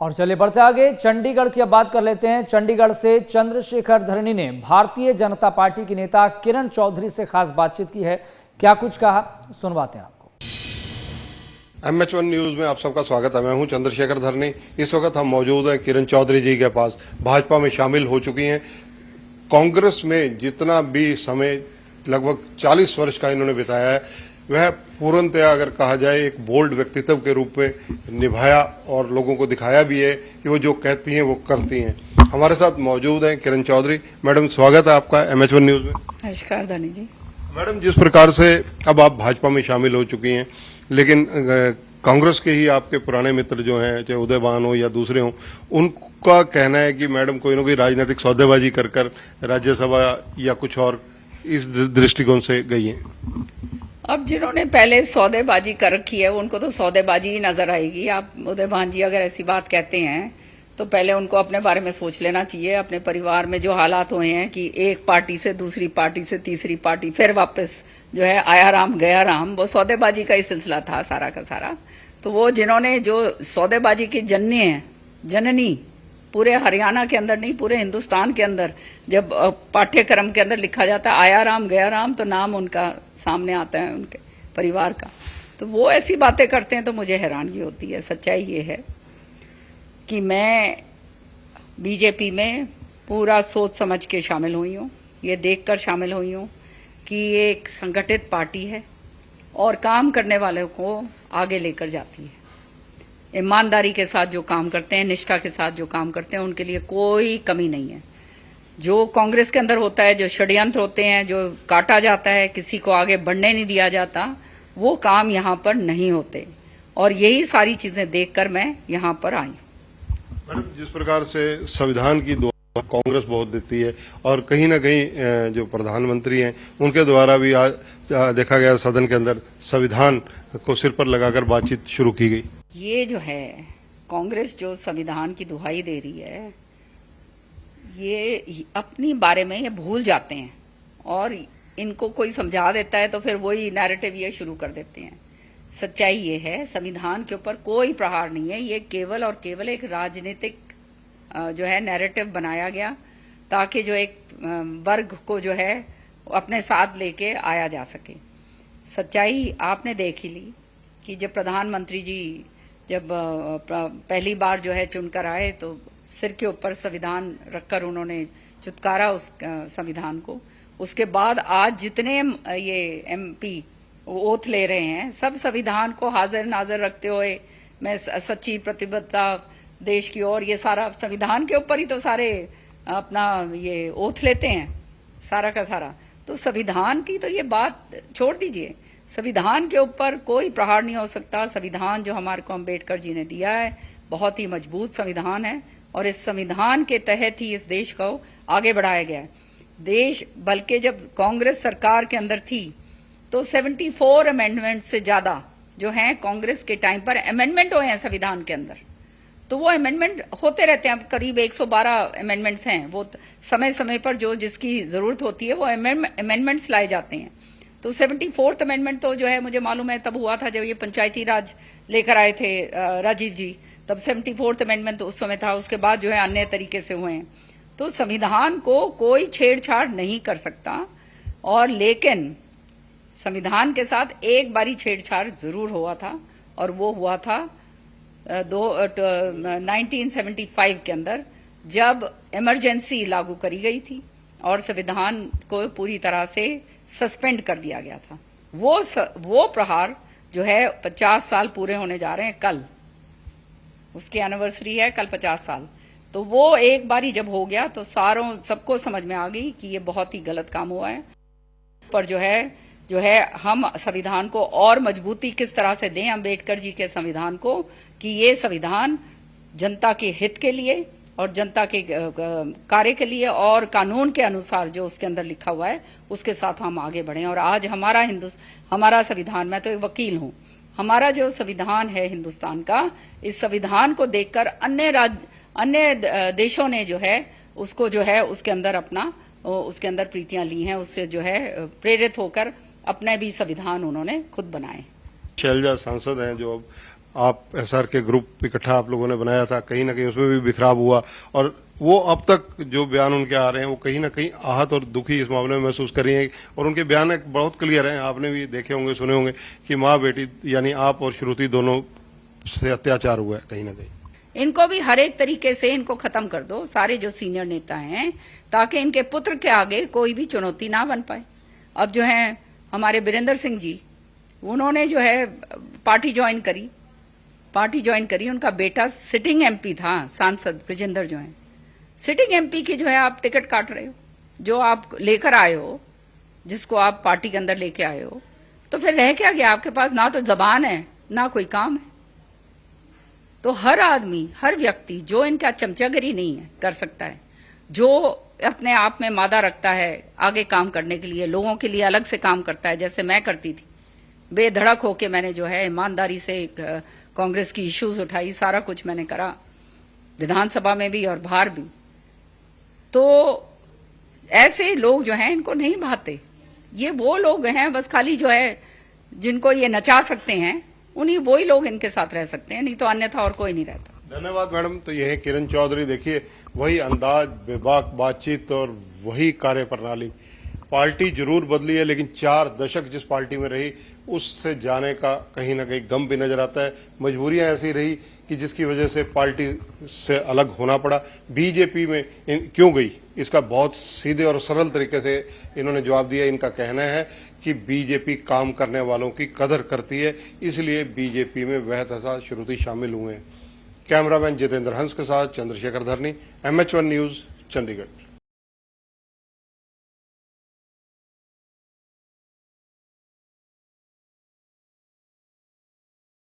और चलिए बढ़ते आगे, चंडीगढ़ की अब बात कर लेते हैं। चंडीगढ़ से चंद्रशेखर धरनी ने भारतीय जनता पार्टी की नेता किरण चौधरी से खास बातचीत की है। क्या कुछ कहा, सुनवाते हैं आपको। MH1 न्यूज में आप सबका स्वागत है। मैं हूं चंद्रशेखर धरनी। इस वक्त हम मौजूद हैं किरण चौधरी जी के पास। भाजपा में शामिल हो चुकी हैं। कांग्रेस में जितना भी समय लगभग 40 वर्ष का इन्होंने बिताया है, वह पूर्णतया अगर कहा जाए एक बोल्ड व्यक्तित्व के रूप में निभाया और लोगों को दिखाया भी है कि वो जो कहती हैं वो करती हैं। हमारे साथ मौजूद हैं किरण चौधरी। मैडम, स्वागत है आपका MH1 न्यूज में। नमस्कार धनी जी। मैडम, जिस प्रकार से अब आप भाजपा में शामिल हो चुकी हैं, लेकिन कांग्रेस के ही आपके पुराने मित्र जो हैं, चाहे उदयवान हो या दूसरे हो, उनका कहना है कि मैडम कोई ना कोई राजनीतिक सौदेबाजी कर राज्यसभा या कुछ और इस दृष्टिकोण से गई हैं। अब जिन्होंने पहले सौदेबाजी कर रखी है उनको तो सौदेबाजी ही नजर आएगी। आप उदयवान जी अगर ऐसी बात कहते हैं तो पहले उनको अपने बारे में सोच लेना चाहिए। अपने परिवार में जो हालात हुए हैं कि एक पार्टी से दूसरी पार्टी से तीसरी पार्टी, फिर वापस जो है आया राम गया राम, वो सौदेबाजी का ही सिलसिला था सारा का सारा। तो वो जिन्होंने जो सौदेबाजी की जननी पूरे हरियाणा के अंदर नहीं, पूरे हिंदुस्तान के अंदर जब पाठ्यक्रम के अंदर लिखा जाता है आया राम गया राम, तो नाम उनका सामने आता है उनके परिवार का। तो वो ऐसी बातें करते हैं तो मुझे हैरानगी होती है। सच्चाई ये है कि मैं बीजेपी में पूरा सोच समझ के शामिल हुई हूँ। ये देखकर शामिल हुई हूँ कि ये एक संगठित पार्टी है और काम करने वालों को आगे लेकर जाती है। ईमानदारी के साथ जो काम करते हैं, निष्ठा के साथ जो काम करते हैं, उनके लिए कोई कमी नहीं है। जो कांग्रेस के अंदर होता है, जो षड्यंत्र होते हैं, जो काटा जाता है, किसी को आगे बढ़ने नहीं दिया जाता, वो काम यहाँ पर नहीं होते। और यही सारी चीजें देखकर मैं यहाँ पर आई। मैडम, जिस प्रकार से संविधान की दुआ कांग्रेस बहुत देती है और कहीं ना कहीं जो प्रधानमंत्री हैं उनके द्वारा भी आज देखा गया सदन के अंदर संविधान को सिर पर लगाकर बातचीत शुरू की गई। ये जो है कांग्रेस जो संविधान की दुहाई दे रही है, ये अपनी बारे में ये भूल जाते हैं और इनको कोई समझा देता है तो फिर वही नैरेटिव ये शुरू कर देते हैं। सच्चाई ये है, संविधान के ऊपर कोई प्रहार नहीं है। ये केवल और केवल एक राजनीतिक जो है नैरेटिव बनाया गया ताकि जो एक वर्ग को जो है अपने साथ लेके आया जा सके। सच्चाई आपने देख ही ली कि जब प्रधानमंत्री जी जब पहली बार जो है चुनकर आए तो सिर के ऊपर संविधान रखकर उन्होंने चुटकारा उस संविधान को। उसके बाद आज जितने ये MP ओथ ले रहे हैं, सब संविधान को हाजिर नाजिर रखते हुए मैं सच्ची प्रतिबद्धता देश की ओर, ये सारा संविधान के ऊपर ही तो सारे अपना ये ओथ लेते हैं सारा का सारा। तो संविधान की तो ये बात छोड़ दीजिए, संविधान के ऊपर कोई प्रहार नहीं हो सकता। संविधान जो हमारे को अम्बेडकर जी ने दिया है बहुत ही मजबूत संविधान है और इस संविधान के तहत ही इस देश को आगे बढ़ाया गया है। देश बल्कि जब कांग्रेस सरकार के अंदर थी तो 74 अमेंडमेंट से ज्यादा जो हैं कांग्रेस के टाइम पर अमेंडमेंट हुए हैं संविधान के अंदर। तो वो अमेंडमेंट होते रहते हैं, करीब 112 अमेंडमेंट्स हैं। वो समय समय पर जो जिसकी जरूरत होती है वो अमेंडमेंट्स लाए जाते हैं। तो 74th अमेंडमेंट तो जो है मुझे मालूम है तब हुआ था जब ये पंचायती राज लेकर आए थे राजीव जी, तब 74th अमेंडमेंट तो उस समय था। उसके बाद जो है अन्य तरीके से हुए हैं। तो संविधान को कोई छेड़छाड़ नहीं कर सकता। और लेकिन संविधान के साथ एक बारी छेड़छाड़ जरूर हुआ था और वो हुआ था 1975 के अंदर जब इमरजेंसी लागू करी गई थी और संविधान को पूरी तरह से सस्पेंड कर दिया गया था। वो प्रहार जो है 50 साल पूरे होने जा रहे हैं कल, उसकी एनिवर्सरी है कल 50 साल। तो वो एक बारी जब हो गया तो सबको समझ में आ गई कि ये बहुत ही गलत काम हुआ है। पर जो है हम संविधान को और मजबूती किस तरह से दें, अम्बेडकर जी के संविधान को, कि ये संविधान जनता के हित के लिए और जनता के कार्य के लिए और कानून के अनुसार जो उसके अंदर लिखा हुआ है उसके साथ हम आगे बढ़ें। और आज हमारा संविधान, मैं तो एक वकील हूं, हमारा जो संविधान है हिंदुस्तान का, इस संविधान को देखकर अन्य देशों ने जो है उसको जो है उसके अंदर प्रीतियां ली हैं, उससे जो है प्रेरित होकर अपने भी संविधान उन्होंने खुद बनाए। शैलजा सांसद हैं जो आप एसआर के ग्रुप इकट्ठा आप लोगों ने बनाया था, कहीं ना कहीं उसमें भी बिखराव हुआ और वो अब तक जो बयान उनके आ रहे हैं वो कहीं ना कहीं आहत और दुखी इस मामले में महसूस कर रही हैं और उनके बयान एक बहुत क्लियर हैं, आपने भी देखे होंगे, सुने होंगे कि माँ बेटी यानी आप और श्रुति दोनों से अत्याचार हुआ है कहीं ना कहीं। इनको भी हर एक तरीके से इनको खत्म कर दो, सारे जो सीनियर नेता हैं, ताकि इनके पुत्र के आगे कोई भी चुनौती ना बन पाए। अब जो है हमारे बीरेंद्र सिंह जी, उन्होंने जो है पार्टी ज्वाइन करी, उनका बेटा सिटिंग एमपी था, सांसद ब्रजेंद्र जो है, सिटिंग एमपी की जो है आप टिकट काट रहे हो, जो आप लेकर आए हो, जिसको आप पार्टी के अंदर लेके आए हो, तो फिर रह क्या गया आपके पास? ना तो जबान है ना कोई काम है। तो हर आदमी, हर व्यक्ति जो इनका चमचागिरी नहीं है कर सकता है, जो अपने आप में मादा रखता है आगे काम करने के लिए, लोगों के लिए अलग से काम करता है, जैसे मैं करती थी, बेधड़क होके मैंने जो है ईमानदारी से कांग्रेस की इश्यूज उठाई, सारा कुछ मैंने करा विधानसभा में भी और बाहर भी। तो ऐसे लोग जो हैं इनको नहीं भाते, ये वो लोग हैं बस खाली जो है जिनको ये नचा सकते हैं, उन्हीं वही लोग इनके साथ रह सकते हैं, नहीं तो अन्यथा और कोई नहीं रहता। धन्यवाद मैडम। तो यह है किरण चौधरी। देखिए वही अंदाज, बेबाक बातचीत और वही कार्यप्रणाली। पार्टी जरूर बदली है लेकिन 4 दशक जिस पार्टी में रही उससे जाने का कहीं ना कहीं गम भी नजर आता है। मजबूरियां ऐसी रही कि जिसकी वजह से पार्टी से अलग होना पड़ा। बीजेपी में क्यों गई, इसका बहुत सीधे और सरल तरीके से इन्होंने जवाब दिया। इनका कहना है कि बीजेपी काम करने वालों की कदर करती है, इसलिए बीजेपी में वह तथा श्रुति शामिल हुए हैं। कैमरामैन जितेंद्र हंस के साथ चंद्रशेखर धरनी, MH1 न्यूज, चंडीगढ़।